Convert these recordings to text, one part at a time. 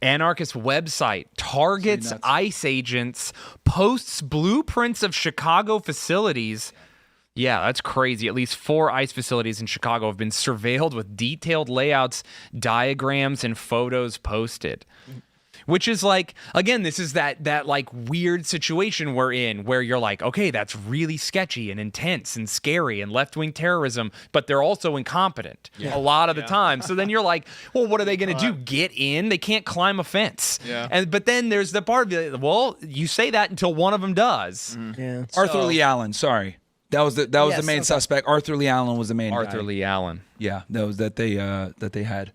Anarchist website targets ICE agents, posts blueprints of Chicago facilities. Yeah, that's crazy. At least 4 ICE facilities in Chicago have been surveilled with detailed layouts, diagrams, and photos posted. Which is like, again, this is that like weird situation we're in where you're like, okay, that's really sketchy and intense and scary and left-wing terrorism, but they're also incompetent a lot of the time. So then you're like, well, what are they going to do? Get in? They can't climb a fence. Yeah. But then there's the part of it, well, you say that until one of them does. Yeah. Arthur Lee Allen, sorry. That was the main suspect. Arthur Lee Allen was the main guy. Lee Allen. Yeah, that they had.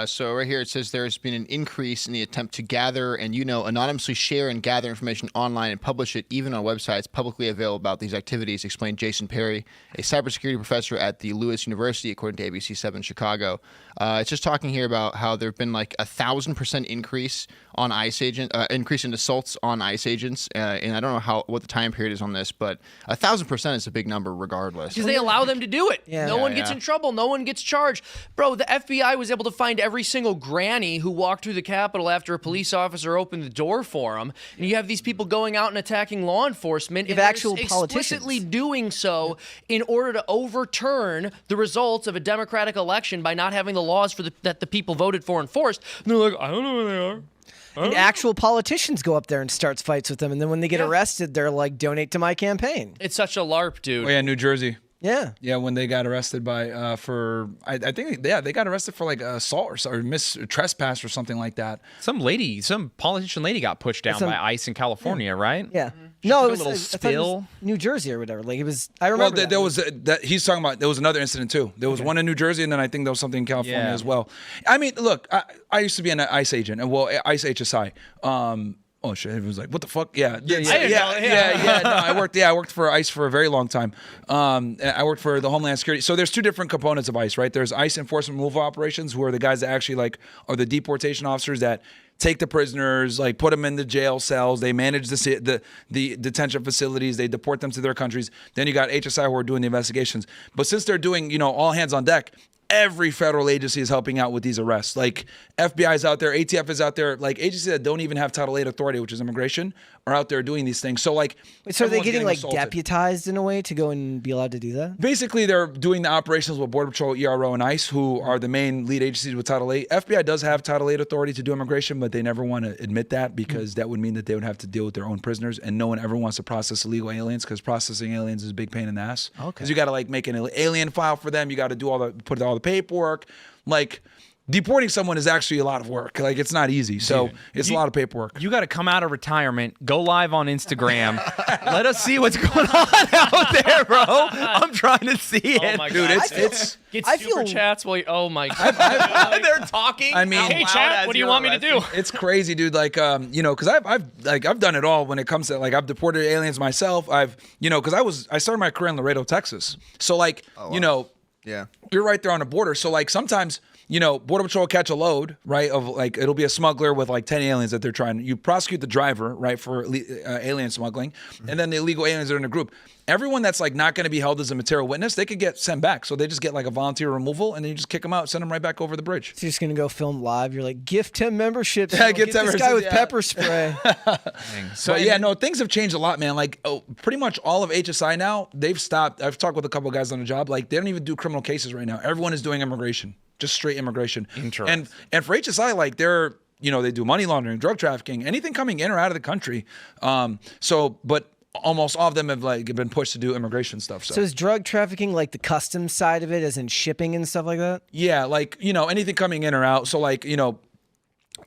So right here it says there's been an increase in the attempt to gather and, anonymously share and gather information online and publish it even on websites publicly available about these activities, explained Jason Perry, a cybersecurity professor at the Lewis University, according to ABC 7 Chicago. It's just talking here about how there have been like 1,000% increase on ICE increase in assaults on ICE agents. And I don't know what the time period is on this, but 1,000% is a big number regardless. Because they allow them to do it. Yeah. No one gets in trouble. No one gets charged. Bro, the FBI was able to find every single granny who walked through the Capitol after a police officer opened the door for them. And you have these people going out and attacking law enforcement. And actual explicitly doing so in order to overturn the results of a democratic election by not having the laws that the people voted for enforced. And they're like, I don't know where they are. And actual politicians go up there and starts fights with them. And then when they get arrested, they're like, donate to my campaign. It's such a LARP, dude. Oh, yeah, New Jersey. Yeah. Yeah, when they got arrested by I think they got arrested for like assault or trespass or something like that. Some politician lady got pushed down by ICE in California, right? Yeah. She No, took it was a little I thought it spill. was New Jersey or whatever. Like it was. I remember. Well, there was that he's talking about. There was another incident too. There was one in New Jersey, and then I think there was something in California as well. I mean, look, I used to be an ICE agent, and ICE HSI. Oh shit! It was like, what the fuck? Yeah. No, I worked for ICE for a very long time. I worked for the Homeland Security. So there's 2 different components of ICE, right? There's ICE enforcement removal operations, who are the guys that actually like are the deportation officers that take the prisoners, like put them in the jail cells. They manage the detention facilities. They deport them to their countries. Then you got HSI who are doing the investigations. But since they're doing, all hands on deck, every federal agency is helping out with these arrests. Like FBI is out there, ATF is out there. Like agencies that don't even have Title 8 authority, which is immigration, are out there doing these things. So like, so are they getting like deputized in a way to go and be allowed to do that? Basically, they're doing the operations with Border Patrol, ERO, and ICE, who are the main lead agencies with Title 8. FBI does have Title 8 authority to do immigration, but they never want to admit that because that would mean that they would have to deal with their own prisoners, and no one ever wants to process illegal aliens because processing aliens is a big pain in the ass. Okay. Because you got to like make an alien file for them. You got to do put all the paperwork. Like deporting someone is actually a lot of work. Like it's not easy. So it's a lot of paperwork. You got to come out of retirement, go live on Instagram. Let us see what's going on out there, bro. I'm trying to see it. Oh my God. Dude, it's Get super chats while oh my God. They're talking. I mean, hey chat, what do you want me to do? It's crazy, dude. Like, because I've done it all when it comes to like I've deported aliens myself. Because I started my career in Laredo, Texas. So like, Yeah. you're right there on the border. So like sometimes, Border Patrol will catch a load, right? Of like, it'll be a smuggler with like 10 aliens that they're trying. You prosecute the driver, right, for alien smuggling. And then the illegal aliens are in a group. Everyone that's like not going to be held as a material witness, they could get sent back. So they just get like a volunteer removal and then you just kick them out, send them right back over the bridge. So you're just going to go film live. You're like, gift 10 memberships. Yeah, get this guy with pepper spray. Things have changed a lot, man. Like pretty much all of HSI now, they've stopped. I've talked with a couple of guys on the job. Like they don't even do criminal cases right now. Everyone is doing immigration. Just straight immigration. Interesting. And for HSI, like they're, they do money laundering, drug trafficking, anything coming in or out of the country. But almost all of them have like been pushed to do immigration stuff. So is drug trafficking like the customs side of it, as in shipping and stuff like that? Yeah, like, anything coming in or out. So like,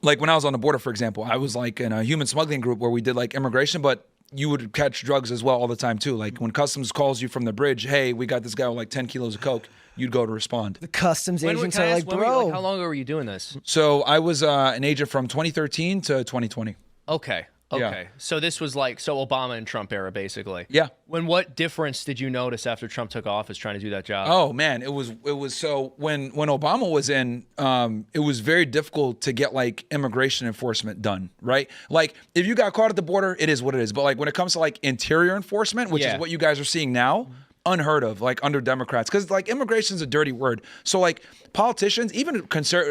like when I was on the border, for example, I was like in a human smuggling group where we did like immigration, but you would catch drugs as well all the time too. Like when customs calls you from the bridge, hey, we got this guy with like 10 kilos of coke. You'd go to respond. The customs agents are like, bro. How long ago were you doing this? So I was an agent from 2013 to 2020. Okay. Yeah. So this was like Obama and Trump era, basically. Yeah. What difference did you notice after Trump took office trying to do that job? Oh man, it was so when Obama was in, it was very difficult to get like immigration enforcement done, right? Like if you got caught at the border, it is what it is. But like when it comes to like interior enforcement, which is what you guys are seeing now, unheard of, like under Democrats, because like immigration is a dirty word. So like politicians, even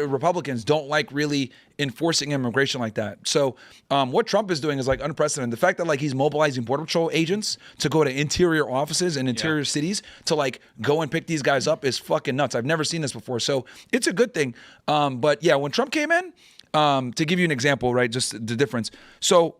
Republicans, don't like really enforcing immigration like that. So what Trump is doing is like unprecedented. The fact that like he's mobilizing Border Patrol agents to go to interior offices and interior cities to like go and pick these guys up is fucking nuts. I've never seen this before. So it's a good thing. But yeah, when Trump came in, to give you an example, right, just the difference. So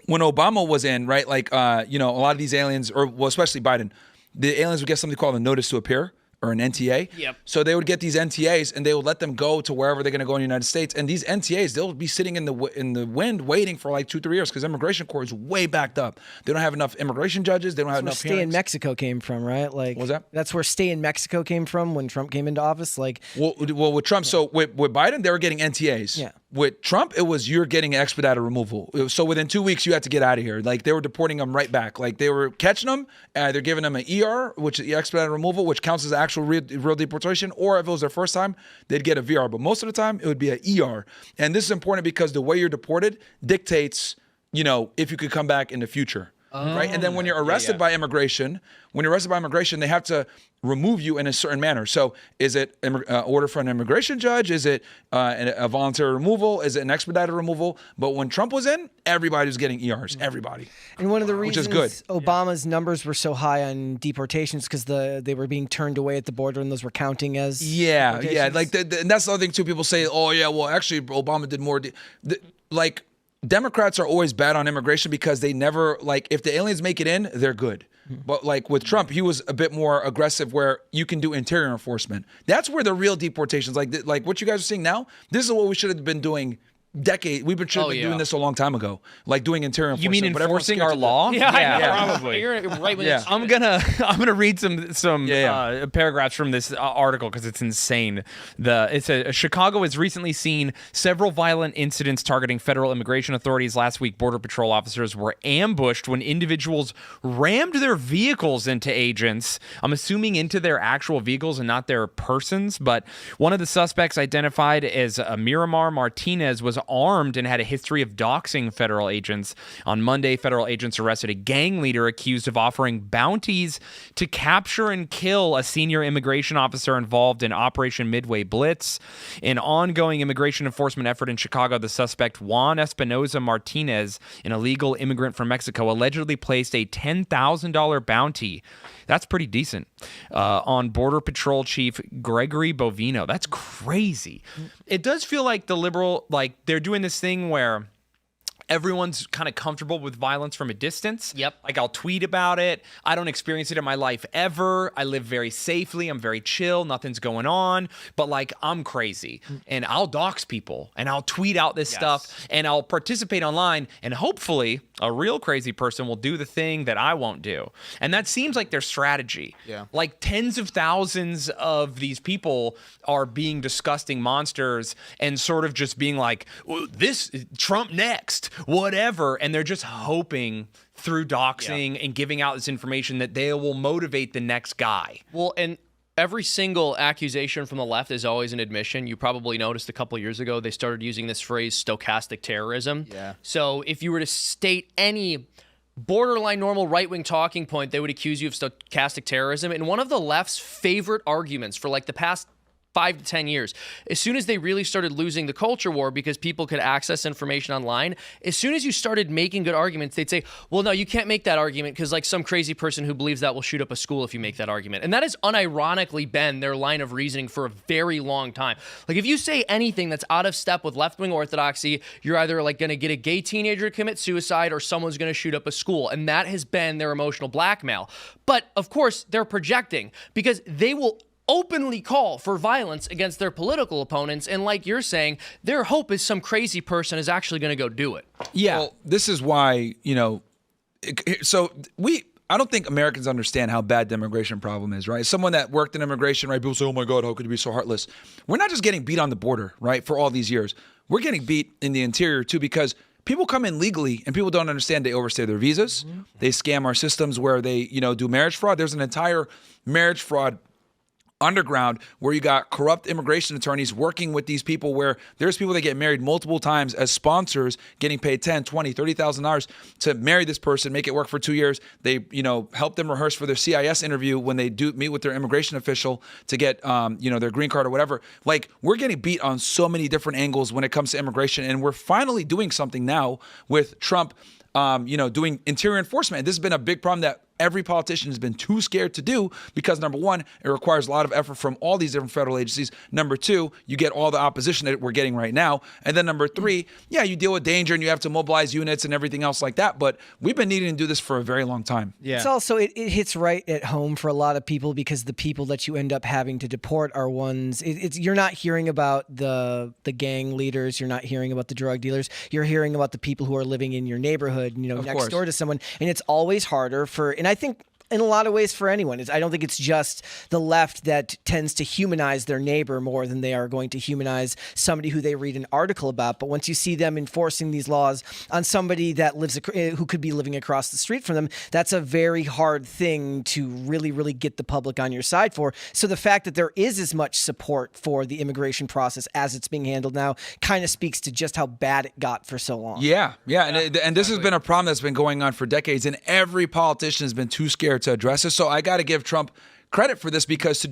when Obama was in, right, like, a lot of these aliens, or well, especially Biden, the aliens would get something called a notice to appear, or an NTA. Yep. So they would get these NTAs and they would let them go to wherever they're going to go in the United States. And these NTAs, they'll be sitting in the wind waiting for like 2-3 years because immigration court is way backed up. They don't have enough immigration judges. They don't have enough Stay in hearings. Mexico came from, right? Like, what was that? That's where Stay in Mexico came from when Trump came into office. Like, Well, with Trump, so with Biden, they were getting NTAs. Yeah. With Trump, it was you're getting expedited removal. So within 2 weeks, you had to get out of here. Like they were deporting them right back. Like they were catching them, they're giving them an ER, which is expedited removal, which counts as actual real deportation. Or if it was their first time, they'd get a VR. But most of the time, it would be an ER. And this is important because the way you're deported dictates, if you could come back in the future. Right. And then when you're arrested by immigration, they have to remove you in a certain manner. So is it order from an immigration judge? Is it a voluntary removal? Is it an expedited removal? But when Trump was in, everybody was getting ERs. Everybody. and one of the reasons good. Obama's numbers were so high on deportations because they were being turned away at the border and those were counting as deportations. Like and that's the other thing too. People say, oh yeah, well actually Obama did more. Like Democrats are always bad on immigration because they never, like, if the aliens make it in, they're good. But like with Trump, he was a bit more aggressive where you can do interior enforcement. That's where the real deportations, like what you guys are seeing now, this is what we should have been doing we've been doing this a long time ago, like doing interior enforcement. You mean but everyone's enforcing scared our to do it. law? Yeah, probably. You're right when Yeah. it's I'm gonna read some paragraphs from this article because it's insane. It says Chicago has recently seen several violent incidents targeting federal immigration authorities. Last week, Border Patrol officers were ambushed when individuals rammed their vehicles into agents. I'm assuming into their actual vehicles and not their persons. But one of the suspects, identified as Miramar Martinez, was armed and had a history of doxing federal agents. On Monday, federal agents arrested a gang leader accused of offering bounties to capture and kill a senior immigration officer involved in Operation Midway Blitz. An ongoing immigration enforcement effort in Chicago, the suspect Juan Espinoza Martinez, an illegal immigrant from Mexico, allegedly placed a $10,000 bounty. That's pretty decent. On Border Patrol Chief Gregory Bovino. That's crazy. It does feel like the liberal, like they're doing this thing where everyone's kind of comfortable with violence from a distance. Yep. Like I'll tweet about it. I don't experience it in my life ever. I live very safely. I'm very chill. Nothing's going on. But like I'm crazy and I'll dox people and I'll tweet out this stuff and I'll participate online and hopefully a real crazy person will do the thing that I won't do. And that seems like their strategy. Yeah. Like tens of thousands of these people are being disgusting monsters and sort of just being like, this Trump next, whatever. And they're just hoping through doxing and giving out this information that they will motivate the next guy. Well, and every single accusation from the left is always an admission. You probably noticed a couple of years ago they started using this phrase stochastic terrorism. Yeah. So if you were to state any borderline normal right-wing talking point, they would accuse you of stochastic terrorism. And one of the left's favorite arguments for like the past 5 to 10 years. As soon as they really started losing the culture war because people could access information online, as soon as you started making good arguments, they'd say, well, no, you can't make that argument because like some crazy person who believes that will shoot up a school if you make that argument. And that has unironically been their line of reasoning for a very long time. Like if you say anything that's out of step with left-wing orthodoxy, you're either like going to get a gay teenager to commit suicide or someone's going to shoot up a school. And that has been their emotional blackmail. But of course, they're projecting because they will openly call for violence against their political opponents. And like you're saying, their hope is some crazy person is actually going to go do it. Yeah. Well, this is why, I don't think Americans understand how bad the immigration problem is, right? Someone that worked in immigration, right? People say, oh my God, how could you be so heartless? We're not just getting beat on the border, right? For all these years. We're getting beat in the interior too because people come in legally and people don't understand they overstay their visas. Mm-hmm. They scam our systems where they, do marriage fraud. There's an entire marriage fraud underground where you got corrupt immigration attorneys working with these people, where there's people that get married multiple times as sponsors, getting paid $10,000, $20,000, $30,000 to marry this person, make it work for 2 years. They, help them rehearse for their CIS interview when they do meet with their immigration official to get, their green card or whatever. Like, we're getting beat on so many different angles when it comes to immigration, and we're finally doing something now with Trump, doing interior enforcement. And this has been a big problem that every politician has been too scared to do, because number one, it requires a lot of effort from all these different federal agencies. Number two, you get all the opposition that we're getting right now. And then number three, you deal with danger and you have to mobilize units and everything else like that. But we've been needing to do this for a very long time. Yeah. It's also, it hits right at home for a lot of people, because the people that you end up having to deport are ones, you're not hearing about the gang leaders. You're not hearing about the drug dealers. You're hearing about the people who are living in your neighborhood, next door to someone. And it's always harder and I think in a lot of ways for anyone. I don't think it's just the left that tends to humanize their neighbor more than they are going to humanize somebody who they read an article about. But once you see them enforcing these laws on somebody that lives, who could be living across the street from them, that's a very hard thing to really, really get the public on your side for. So the fact that there is as much support for the immigration process as it's being handled now kind of speaks to just how bad it got for so long. Yeah. And this has been a problem that's been going on for decades, and every politician has been too scared to address it. So I got to give Trump credit for this, because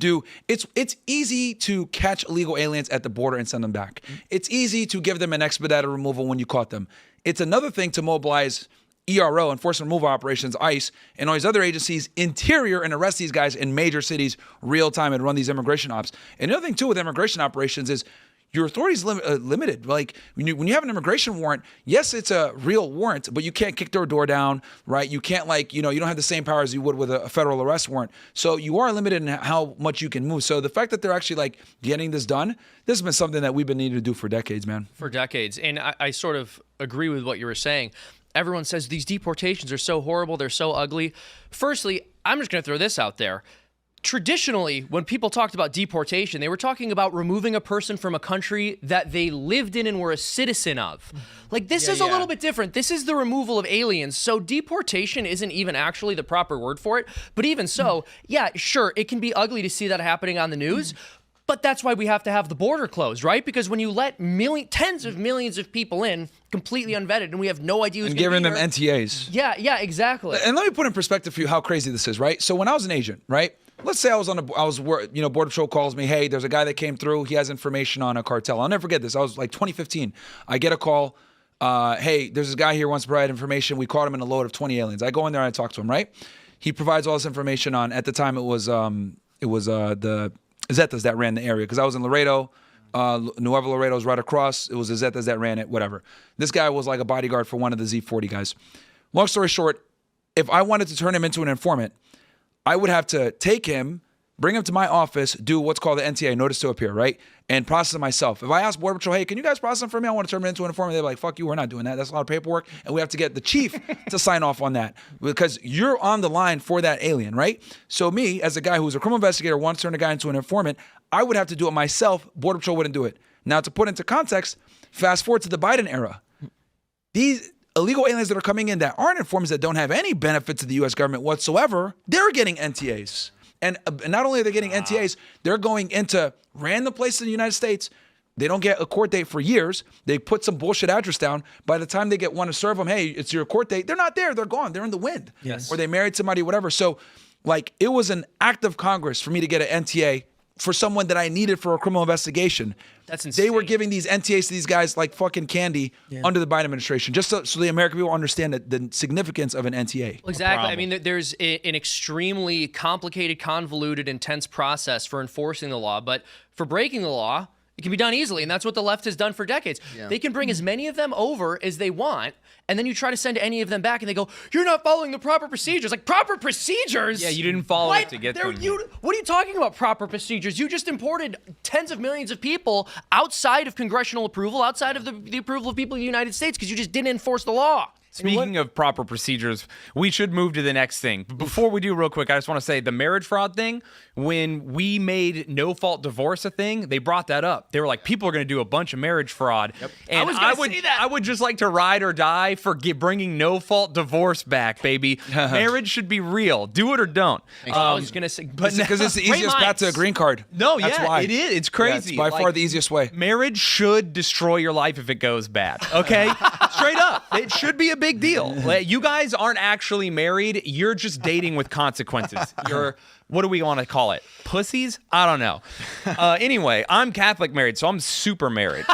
it's easy to catch illegal aliens at the border and send them back. It's easy to give them an expedited removal when you caught them. It's another thing to mobilize ERO, enforcement removal operations, ICE, and all these other agencies, interior, and arrest these guys in major cities real time and run these immigration ops. And the other thing too with immigration operations is your authority is limited. Like when you have an immigration warrant, yes, it's a real warrant, but you can't kick their door down, right? You can't you don't have the same powers you would with a federal arrest warrant. So you are limited in how much you can move. So the fact that they're actually getting this done, this has been something that we've been needing to do for decades, man. For decades. And I sort of agree with what you were saying. Everyone says these deportations are so horrible, they're so ugly. Firstly, I'm just going to throw this out there. Traditionally, when people talked about deportation, they were talking about removing a person from a country that they lived in and were a citizen of. This is a little bit different. This is the removal of aliens. So deportation isn't even actually the proper word for it. But even so, sure, it can be ugly to see that happening on the news. But that's why we have to have the border closed, right? Because when you let tens of millions of people in, completely unvetted, and we have no idea who's and giving them NTAs. Yeah, exactly. And let me put in perspective for you how crazy this is, right? So when I was an agent, right? Let's say Border Patrol calls me, hey, there's a guy that came through. He has information on a cartel. I'll never forget this. I was 2015. I get a call. Hey, there's this guy here who wants to provide information. We caught him in a load of 20 aliens. I go in there and I talk to him, right? He provides all this information on, at the time it was the Zetas that ran the area, because I was in Laredo. Nuevo Laredo was right across. It was the Zetas that ran it, whatever. This guy was like a bodyguard for one of the Z40 guys. Long story short, if I wanted to turn him into an informant, I would have to take him, bring him to my office, do what's called the NTA, notice to appear, right? And process it myself. If I ask Border Patrol, hey, can you guys process him for me? I want to turn him into an informant. They're like, fuck you, we're not doing that. That's a lot of paperwork. And we have to get the chief to sign off on that, because you're on the line for that alien, right? So me, as a guy who's a criminal investigator, wants to turn a guy into an informant, I would have to do it myself. Border Patrol wouldn't do it. Now, to put into context, fast forward to the Biden era. These illegal aliens that are coming in that aren't informants, that don't have any benefit to the U.S. government whatsoever, they're getting NTAs. And not only are they getting NTAs, they're going into random places in the United States. They don't get a court date for years. They put some bullshit address down. By the time they want to serve them, hey, it's your court date, they're not there. They're gone. They're in the wind. Yes. Or they married somebody, whatever. So, it was an act of Congress for me to get an NTA for someone that I needed for a criminal investigation. That's insane. They were giving these NTAs to these guys like fucking candy under the Biden administration, just so the American people understand the significance of an NTA. Well, exactly. I mean, there's an extremely complicated, convoluted, intense process for enforcing the law, but for breaking the law, it can be done easily, and that's what the left has done for decades. Yeah. They can bring as many of them over as they want, and then you try to send any of them back, and they go, you're not following the proper procedures. Like, proper procedures? Yeah, you didn't follow it to get them. What are you talking about, proper procedures? You just imported tens of millions of people outside of congressional approval, outside of the approval of people in the United States, because you just didn't enforce the law. Speaking of proper procedures, we should move to the next thing. But before we do, real quick, I just want to say the marriage fraud thing, when we made no-fault divorce a thing, they brought that up. They were like, people are going to do a bunch of marriage fraud. Yep. And I would just like to ride or die for bringing no-fault divorce back, baby. Marriage should be real. Do it or don't. I was going to say, but because it's the easiest path to a green card. No, That's yeah, why. it is. It's crazy. Yeah, it's by far the easiest way. Marriage should destroy your life if it goes bad. Okay, straight up, it should be a big deal. You guys aren't actually married. You're just dating with consequences. You're, what do we want to call it? Pussies? I don't know. Anyway, I'm Catholic married, so I'm super married.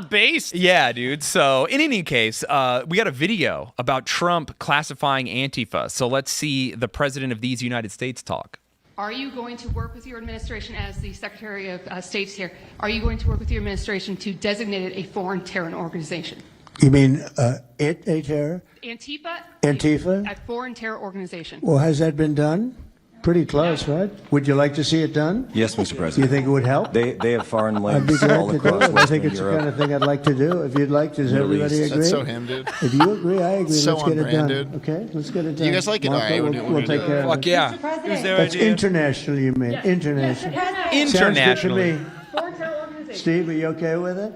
Based? Yeah, dude. So in any case, we got a video about Trump classifying Antifa. So let's see the president of these United States talk. Are you going to work with your administration, as the Secretary of State's here, are you going to work with your administration to designate it a foreign terror organization? You mean a terror? Antifa? Antifa? A foreign terror organization. Well, has that been done? Pretty close, right? Would you like to see it done? Yes, Mr. President. Do you think it would help? They have foreign I'd be links glad all to do across it. I Western think it's the Europe. kind of thing I'd like to do. If you'd like, does Middle everybody East. agree? That's so him, dude. If you agree, I agree. So Let's get on it done. brand, dude. Okay, let's get it done. Do you guys like it? Marco, All right, we'll take care of Fuck it. yeah. That's international, you mean? International. Sounds Internationally. good to me. Foreign terror organization. Steve, are you okay with it?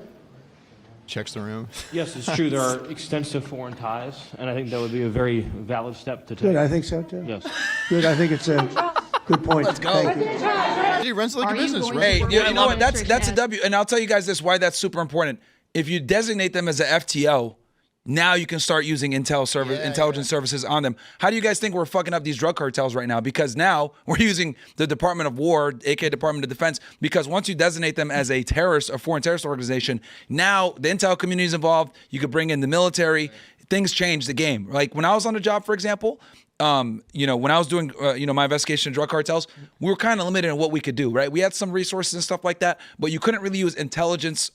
Checks the room. Yes, it's true. There are extensive foreign ties, and I think that would be a very valid step to take. Good, I think so too. Yes. Good, I think it's a good point. Let's go. Thank you. He runs like Are a you business, going right? Hey, to work you with know your what? That's a administration W. And I'll tell you guys this, why that's super important. If you designate them as a FTO, now you can start using intelligence services on them. How do you guys think we're fucking up these drug cartels right now? Because now we're using the Department of War, aka Department of Defense, because once you designate them as a terrorist, a foreign terrorist organization, now the intel community is involved. You could bring in the military. Things change the game. Like when I was on the job, for example, when I was doing, my investigation of drug cartels, we were kind of limited in what we could do, right? We had some resources and stuff like that, but you couldn't really use intelligence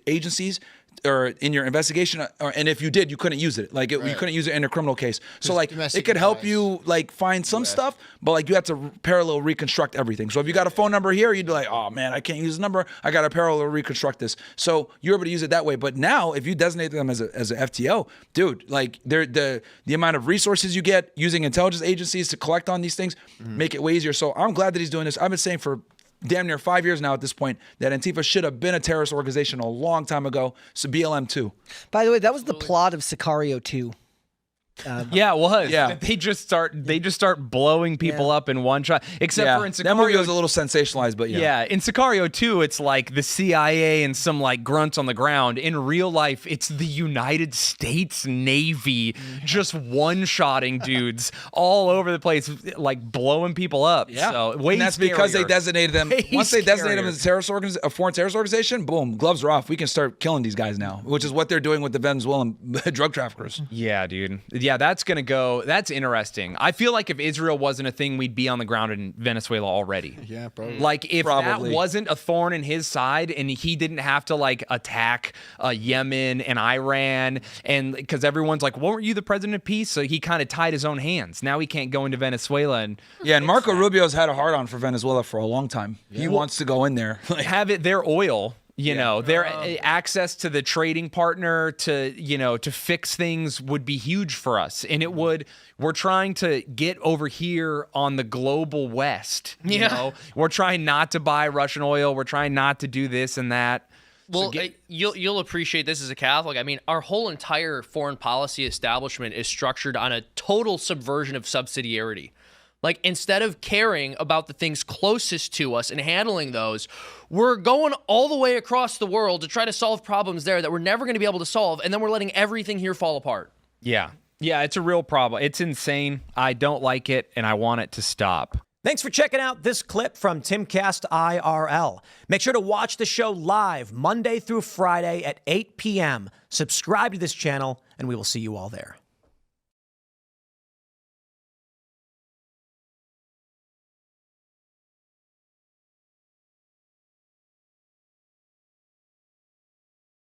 agencies or in your investigation, and if you did, you couldn't use it. Like you couldn't use it in a criminal case. So like it could help you like find some stuff, but like you have to parallel reconstruct everything. So if you got a phone number here, you'd be like, oh man, I can't use the number. I got to parallel reconstruct this. So you're able to use it that way. But now if you designate them as a FTO, dude, like the amount of resources you get using intelligence agencies to collect on these things make it way easier. So I'm glad that he's doing this. I've been saying for damn near 5 years now at this point that Antifa should have been a terrorist organization a long time ago. So BLM too. By the way, that was the plot of Sicario 2. Yeah, it was. Yeah. They just start blowing people up in one shot. Except for in that movie Sicario, was a little sensationalized, but yeah, in Sicario 2, it's like the CIA and some like grunts on the ground. In real life, it's the United States Navy just one-shotting dudes all over the place, like blowing people up. Yeah. So way and that's because they scarier. designated them. Way Once they designated them as scarier. a foreign terrorist organization, boom, gloves are off. We can start killing these guys now, which is what they're doing with the Venezuelan drug traffickers. Yeah, dude. Yeah, that's interesting. I feel like if Israel wasn't a thing, we'd be on the ground in Venezuela already. Yeah, probably. Like if Probably. that wasn't a thorn in his side and he didn't have to like attack Yemen and Iran, and because everyone's like, weren't you the president of peace? So he kind of tied his own hands. Now he can't go into Venezuela and Marco Rubio's had a hard on for Venezuela for a long time. He wants to go in there. have it their oil. Their access to the trading partner to fix things would be huge for us. And it would, we're trying to get over here on the global West. You know, we're trying not to buy Russian oil. We're trying not to do this and that. Well, you'll appreciate this as a Catholic. I mean, our whole entire foreign policy establishment is structured on a total subversion of subsidiarity. Like, instead of caring about the things closest to us and handling those, we're going all the way across the world to try to solve problems there that we're never going to be able to solve, and then we're letting everything here fall apart. Yeah, it's a real problem. It's insane. I don't like it, and I want it to stop. Thanks for checking out this clip from Timcast IRL. Make sure to watch the show live Monday through Friday at 8 p.m. Subscribe to this channel, and we will see you all there.